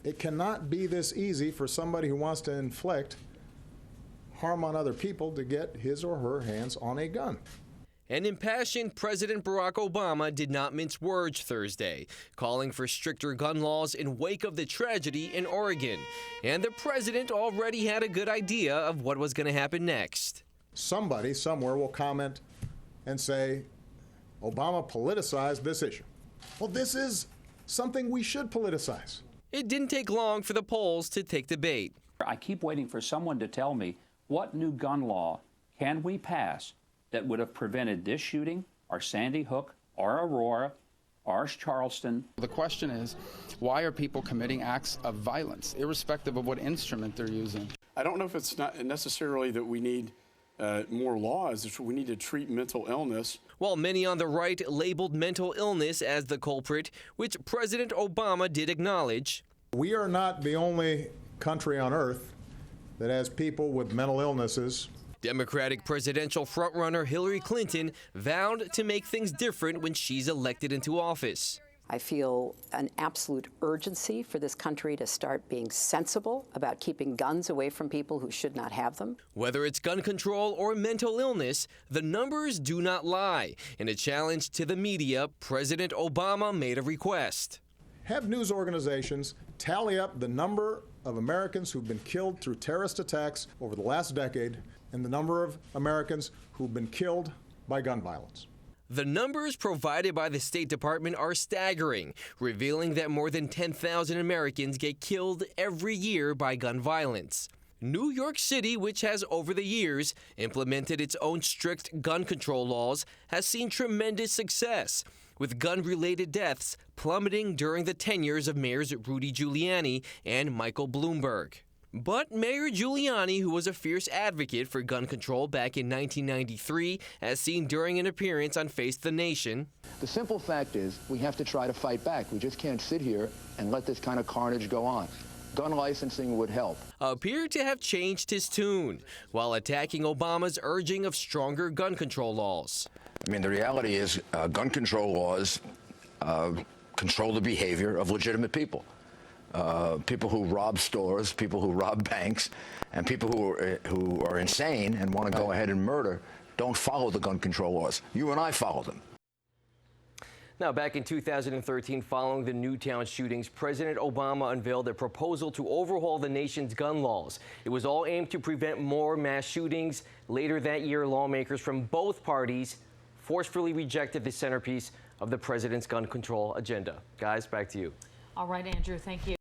It cannot be this easy for somebody who wants to inflict harm on other people to get his or her hands on a gun. An impassioned President Barack Obama did not mince words Thursday, calling for stricter gun laws in wake of the tragedy in Oregon. And the president already had a good idea of what was going to happen next. Somebody somewhere will comment and say, Obama politicized this issue. Well, this is something we should politicize. It didn't take long for the polls to take the bait. I keep waiting for someone to tell me, what new gun law can we pass that would have prevented this shooting, or Sandy Hook, or Aurora, or Charleston? The question is, why are people committing acts of violence, irrespective of what instrument they're using? I don't know if it's not necessarily that we need more laws. We need to treat mental illness. While many on the right labeled mental illness as the culprit, which President Obama did acknowledge. We are not the only country on earth that has people with mental illnesses. Democratic presidential frontrunner Hillary Clinton vowed to make things different when she's elected into office. I feel an absolute urgency for this country to start being sensible about keeping guns away from people who should not have them. Whether it's gun control or mental illness, the numbers do not lie. In a challenge to the media, President Obama made a request. Have news organizations tally up the number of Americans who've been killed through terrorist attacks over the last decade and the number of Americans who've been killed by gun violence. The numbers provided by the State Department are staggering, revealing that more than 10,000 Americans get killed every year by gun violence. New York City, which has over the years implemented its own strict gun control laws, has seen tremendous success, with gun-related deaths plummeting during the tenures of Mayors Rudy Giuliani and Michael Bloomberg. But Mayor Giuliani, who was a fierce advocate for gun control back in 1993, as seen during an appearance on Face the Nation. The simple fact is we have to try to fight back. We just can't sit here and let this kind of carnage go on. Gun licensing would help. Appeared to have changed his tune while attacking Obama's urging of stronger gun control laws. I mean, the reality is gun control laws control the behavior of legitimate people. People who rob stores, people who rob banks, and people who are insane and want to go ahead and murder don't follow the gun control laws. You and I follow them. Now, back in 2013, following the Newtown shootings, President Obama unveiled a proposal to overhaul the nation's gun laws. It was all aimed to prevent more mass shootings. Later that year, lawmakers from both parties forcefully rejected the centerpiece of the president's gun control agenda. Guys, back to you. All right, Andrew, thank you.